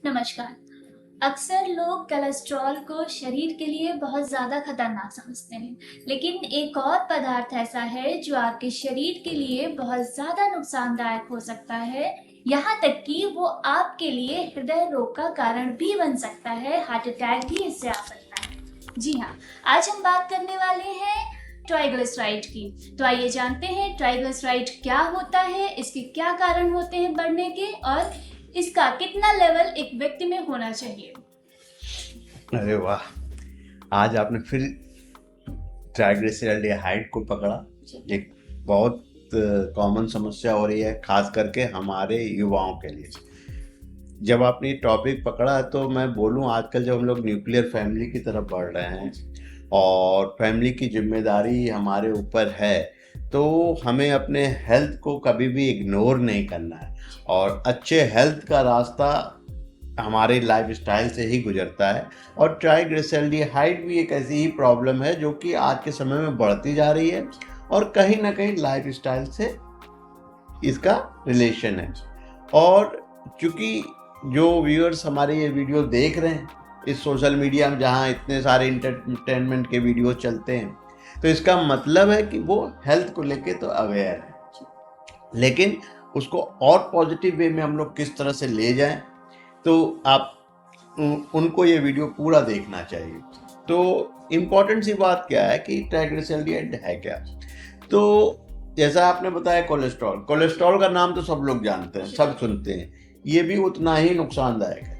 नमस्कार। अक्सर लोग कोलेस्ट्रॉल को शरीर के लिए बहुत ज़्यादा खतरनाक समझते हैं, लेकिन एक और पदार्थ ऐसा है जो आपके शरीर के लिए बहुत ज़्यादा नुकसानदायक हो सकता है, यहाँ तक कि वो आपके लिए हृदय रोग का कारण भी बन सकता है, हार्ट अटैक भी इससे आ सकता है। जी हाँ, आज हम बात करने वाले हैं ट्राइग्लिसराइड की। तो आइए जानते हैं ट्राइग्लिसराइड क्या होता है, इसके क्या कारण होते हैं बढ़ने के और इसका कितना लेवल एक व्यक्ति में होना चाहिए। अरे वाह, आज आपने फिर ट्राइग्लिसराइड को पकड़ा। एक बहुत कॉमन समस्या हो रही है, खास करके हमारे युवाओं के लिए। जब आपने टॉपिक पकड़ा तो मैं बोलूं, आजकल जब हम लोग न्यूक्लियर फैमिली की तरफ बढ़ रहे हैं और फैमिली की जिम्मेदारी हमारे ऊपर है, तो हमें अपने हेल्थ को कभी भी इग्नोर नहीं करना है। और अच्छे हेल्थ का रास्ता हमारे लाइफस्टाइल से ही गुजरता है। और ट्राइग्लिसराइड भी एक ऐसी ही प्रॉब्लम है जो कि आज के समय में बढ़ती जा रही है और कहीं ना कहीं लाइफस्टाइल से इसका रिलेशन है। और चूंकि जो व्यूअर्स हमारे ये वीडियो देख रहे हैं इस सोशल मीडिया में, जहाँ इतने सारे इंटरटेनमेंट के वीडियो चलते हैं, तो इसका मतलब है कि वो हेल्थ को लेके तो अवेयर है, लेकिन उसको और पॉजिटिव वे में हम लोग किस तरह से ले जाएं, तो आप उनको ये वीडियो पूरा देखना चाहिए। तो इम्पॉर्टेंट सी बात क्या है कि ट्राइग्लिसराइड है क्या। तो जैसा आपने बताया, कोलेस्ट्रॉल का नाम तो सब लोग जानते हैं, सब सुनते हैं। ये भी उतना ही नुकसानदायक है।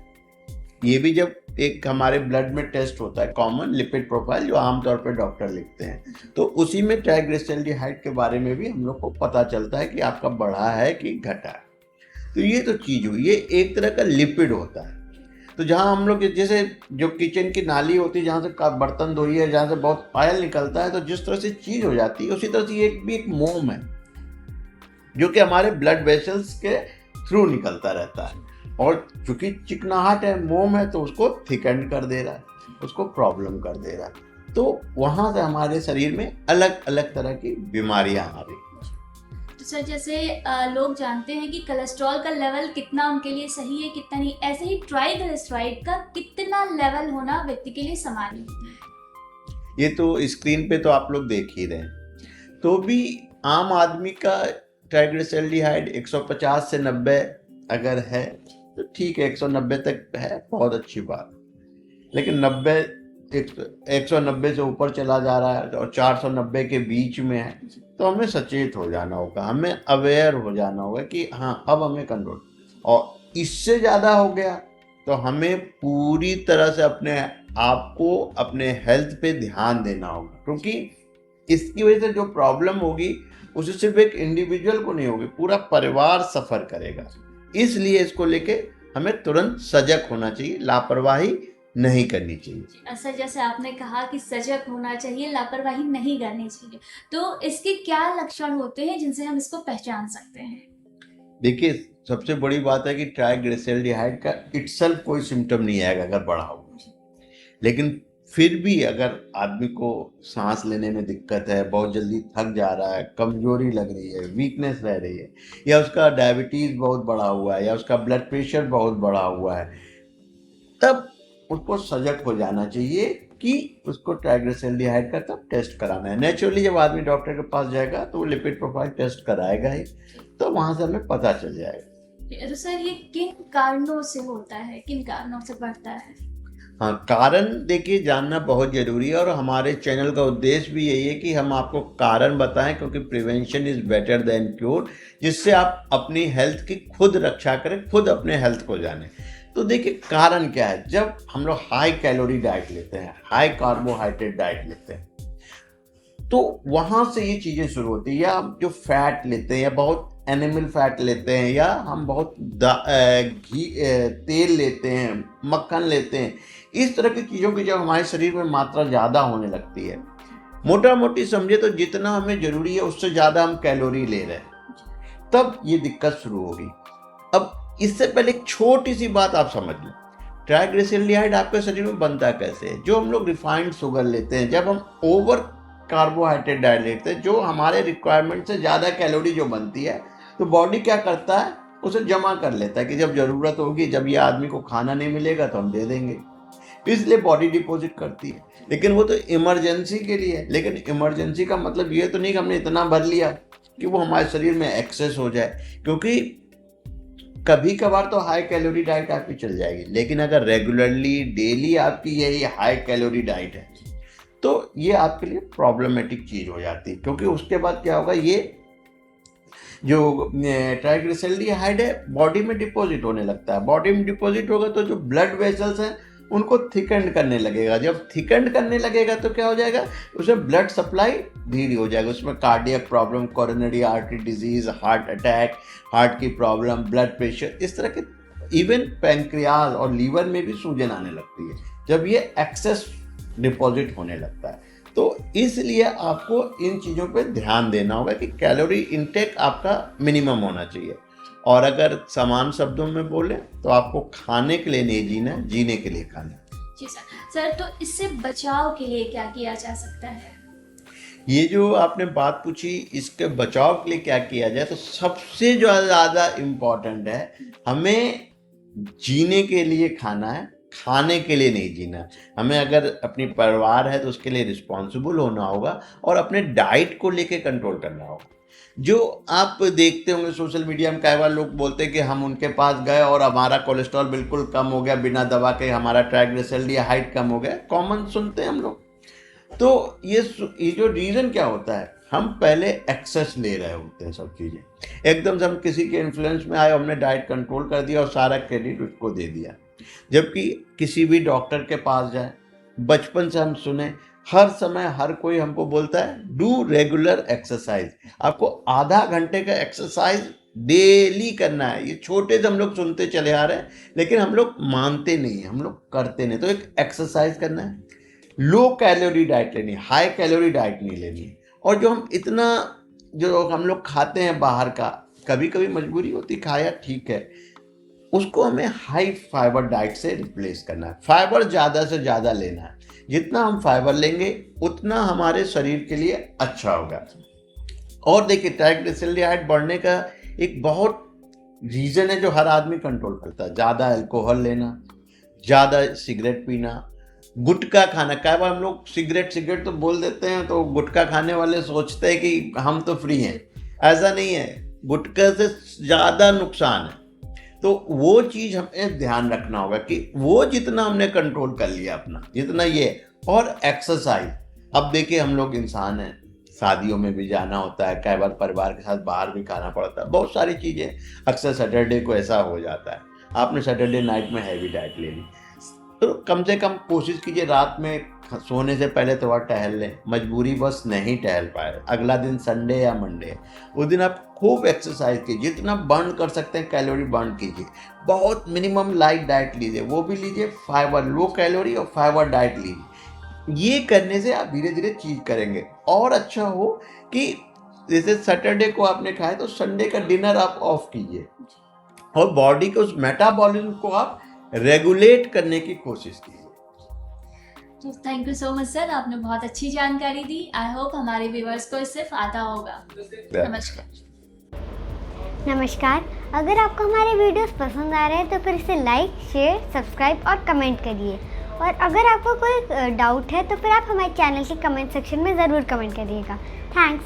ये भी जब एक हमारे ब्लड में टेस्ट होता है, कॉमन लिपिड प्रोफाइल, जो आमतौर पर डॉक्टर लिखते हैं, तो उसी में ट्राइग्लिसराइड के बारे में भी हम लोग को पता चलता है कि आपका बढ़ा है कि घटा है। तो ये तो चीज़ हुई, ये एक तरह का लिपिड होता है। तो जहाँ हम लोग जैसे जो किचन की नाली होती है, जहाँ से बर्तन धोई है, जहाँ से बहुत ऑयल निकलता है, तो जिस तरह से चीज़ हो जाती है, उसी तरह से ये भी एक मोम है जो कि हमारे ब्लड वेसल्स के थ्रू निकलता रहता है। और चूंकि चिकनाहट है, मोम है, तो उसको थिकन कर दे रहा है, उसको प्रॉब्लम कर दे रहा है। तो वहाँ से हमारे शरीर में अलग अलग तरह की बीमारियाँ आ रही हैं। तो सर, जैसे लोग जानते हैं कि कोलेस्ट्रॉल का लेवल कितना उनके लिए सही है, कितना नहीं, ऐसे ही ट्राइग्लिसराइड का कितना लेवल होना व्यक्ति के लिए सामान्य होता है। ये तो स्क्रीन पे तो आप लोग देख ही रहे हैं। तो भी आम आदमी का ट्राइग्लिसराइड 150 से 90 अगर है तो ठीक है, 190 तक है, बहुत अच्छी बात। लेकिन 190 से ऊपर चला जा रहा है और 490 के बीच में है, तो हमें सचेत हो जाना होगा, हमें अवेयर हो जाना होगा कि हाँ, अब हमें कंट्रोल। और इससे ज़्यादा हो गया तो हमें पूरी तरह से अपने आप को, अपने हेल्थ पे ध्यान देना होगा, क्योंकि इसकी वजह से जो प्रॉब्लम होगी उसे सिर्फ एक इंडिविजुअल को नहीं होगी, पूरा परिवार सफ़र करेगा। इसलिए इसको लेके हमें तुरंत सजग होना चाहिए, लापरवाही नहीं करनी चाहिए। सर, जैसे आपने कहा कि सजग होना चाहिए, लापरवाही नहीं करनी चाहिए, तो इसके क्या लक्षण होते हैं जिनसे हम इसको पहचान सकते हैं? देखिए, सबसे बड़ी बात है कि ट्राइग्लिसराइड का इटसेल्फ कोई सिम्टम नहीं आएगा अगर बढ़ा हुआ, लेकिन फिर भी अगर आदमी को सांस लेने में दिक्कत है, बहुत जल्दी थक जा रहा है, कमजोरी लग रही है, वीकनेस रह रही है, या उसका डायबिटीज़ बहुत बढ़ा हुआ है, या उसका ब्लड प्रेशर बहुत बढ़ा हुआ है, तब उसको सजग हो जाना चाहिए कि उसको ट्राइग्लिसराइड का तब टेस्ट कराना है। नेचुरली जब आदमी डॉक्टर के पास जाएगा तो वो लिपिड प्रोफाइल टेस्ट कराएगा ही, तो वहाँ से हमें पता चल जाएगा। तो सर, ये किन कारणों से होता है, किन कारणों से बढ़ता है? हाँ, कारण देखिए जानना बहुत ज़रूरी है, और हमारे चैनल का उद्देश्य भी यही है कि हम आपको कारण बताएं, क्योंकि prevention is better than cure, जिससे आप अपनी हेल्थ की खुद रक्षा करें, खुद अपने हेल्थ को जानें। तो देखिए, कारण क्या है। जब हम लोग हाई कैलोरी डाइट लेते हैं, हाई कार्बोहाइड्रेट डाइट लेते हैं, तो वहाँ से ये चीज़ें शुरू होती है। या हम जो फैट लेते हैं, या बहुत एनिमल फैट लेते हैं, या हम बहुत तेल लेते हैं, मक्खन लेते हैं, इस तरह की चीज़ों की जब हमारे शरीर में मात्रा ज़्यादा होने लगती है, मोटा मोटी समझे तो जितना हमें ज़रूरी है उससे ज़्यादा हम कैलोरी ले रहे हैं, तब ये दिक्कत शुरू होगी। अब इससे पहले एक छोटी सी बात आप समझ लें, ट्राइग्लिसराइड आपके शरीर में बनता कैसे है। जो हम लोग रिफाइंड शुगर लेते हैं, जब हम ओवर कार्बोहाइड्रेट डाइट लेते हैं, जो हमारे रिक्वायरमेंट से ज़्यादा कैलोरी जो बनती है, तो बॉडी क्या करता है, उसे जमा कर लेता है कि जब ज़रूरत होगी, जब ये आदमी को खाना नहीं मिलेगा तो हम दे देंगे, इसलिए बॉडी डिपॉजिट करती है। लेकिन वो तो इमरजेंसी के लिए है। लेकिन इमरजेंसी का मतलब ये तो नहीं कि हमने इतना भर लिया कि वो हमारे शरीर में एक्सेस हो जाए, क्योंकि कभी कभार तो हाई कैलोरी डाइट आपकी चल जाएगी, लेकिन अगर रेगुलरली डेली आपकी यही हाई कैलोरी डाइट है तो ये आपके लिए प्रॉब्लमेटिक चीज़ हो जाती है, क्योंकि उसके बाद क्या होगा, ये जो ट्राइग्लिसराइड है बॉडी में डिपॉजिट होने लगता है। बॉडी में डिपॉजिट होगा तो जो ब्लड वेसल्स हैं उनको थिकेंड करने लगेगा। जब थिकेंड करने लगेगा तो क्या हो जाएगा, उसमें ब्लड सप्लाई धीरे हो जाएगा, उसमें cardiac problem, coronary artery disease, heart attack, heart की प्रॉब्लम, ब्लड प्रेशर, इस तरह के इवन पैंक्रियाज और लीवर में भी सूजन आने लगती है जब ये एक्सेस डिपॉजिट होने लगता है। तो इसलिए आपको इन चीज़ों पे ध्यान देना होगा कि कैलोरी इनटेक आपका मिनिमम होना चाहिए। और अगर समान शब्दों में बोले तो आपको खाने के लिए नहीं जीना, जीने के लिए खाना है। जी सर, तो इससे बचाव के लिए क्या किया जा सकता है? ये जो आपने बात पूछी, इसके बचाव के लिए क्या किया जाए, तो सबसे जो ज़्यादा इम्पोर्टेंट है, हमें जीने के लिए खाना है, खाने के लिए नहीं जीना। हमें अगर अपनी परिवार है तो उसके लिए रिस्पॉन्सिबल होना होगा और अपने डाइट को लेके कंट्रोल करना होगा। जो आप देखते होंगे सोशल मीडिया में, कई बार लोग बोलते हैं कि हम उनके पास गए और हमारा कोलेस्ट्रॉल बिल्कुल कम हो गया, बिना दवा के हमारा ट्राइग्लिसराइड कम हो गया। कॉमन सुनते हैं हम लोग। तो ये जो रीज़न क्या होता है, हम पहले एक्सेस ले रहे होते हैं सब चीज़ें, एकदम से हम किसी के इन्फ्लुएंस में आए, हमने डाइट कंट्रोल कर दिया और सारा क्रेडिट उसको दे दिया। जबकि किसी भी डॉक्टर के पास जाए, बचपन से हम सुने, हर समय हर कोई हमको बोलता है डू रेगुलर एक्सरसाइज, आपको आधा घंटे का एक्सरसाइज डेली करना है। ये छोटे से हम लोग सुनते चले आ रहे हैं, लेकिन हम लोग मानते नहीं हैं, हम लोग करते नहीं। तो एक एक्सरसाइज करना है, लो कैलोरी डाइट लेनी है, हाई कैलोरी डाइट नहीं लेनी है। और जो हम इतना जो हम लोग खाते हैं बाहर का, कभी कभी मजबूरी होती खाया, ठीक है, उसको हमें हाई फाइबर डाइट से रिप्लेस करना है। फाइबर ज़्यादा से ज़्यादा लेना है, जितना हम फाइबर लेंगे उतना हमारे शरीर के लिए अच्छा होगा। और देखिए, ट्राइग्लिसराइड बढ़ने का एक बहुत रीज़न है जो हर आदमी कंट्रोल करता है, ज़्यादा अल्कोहल लेना, ज़्यादा सिगरेट पीना, गुटखा खाना। कई बार हम लोग सिगरेट तो बोल देते हैं, तो गुटखा खाने वाले सोचते हैं कि हम तो फ्री हैं। ऐसा नहीं है, गुटखा से ज़्यादा नुकसान है। तो वो चीज़ हमें ध्यान रखना होगा कि वो जितना हमने कंट्रोल कर लिया अपना, जितना ये। और एक्सरसाइज, अब देखिए हम लोग इंसान हैं, शादियों में भी जाना होता है, कई बार परिवार के साथ बाहर भी खाना पड़ता है, बहुत सारी चीज़ें। अक्सर सैटरडे को ऐसा हो जाता है, आपने सैटरडे नाइट में हैवी डाइट ले ली, तो कम से कम कोशिश कीजिए रात में सोने से पहले थोड़ा टहल लें। मजबूरी बस नहीं टहल पाए, अगला दिन संडे या मंडे, उस दिन आप खूब एक्सरसाइज कीजिए, जितना बर्न कर सकते हैं कैलोरी बर्न कीजिए। बहुत मिनिमम लाइट डाइट लीजिए, वो भी लीजिए फाइबर, लो कैलोरी और फाइबर डाइट लीजिए। ये करने से आप धीरे धीरे चीज करेंगे। और अच्छा हो कि जैसे सैटरडे को आपने खाया तो संडे का डिनर आप ऑफ कीजिए और बॉडी के उस मेटाबॉलिज्म को आप रेगुलेट करने की कोशिश कीजिए। तो thank you so much sir, आपने बहुत अच्छी जानकारी दी। आई होप हमारे व्यूअर्स को इससे फायदा होगा। नमस्कार। नमस्कार, अगर आपको हमारे वीडियोस पसंद आ रहे हैं तो फिर इसे लाइक, शेयर, सब्सक्राइब और कमेंट करिए। और अगर आपको कोई डाउट है तो फिर आप हमारे चैनल के कमेंट सेक्शन में ज़रूर कमेंट करिएगा। थैंक्स।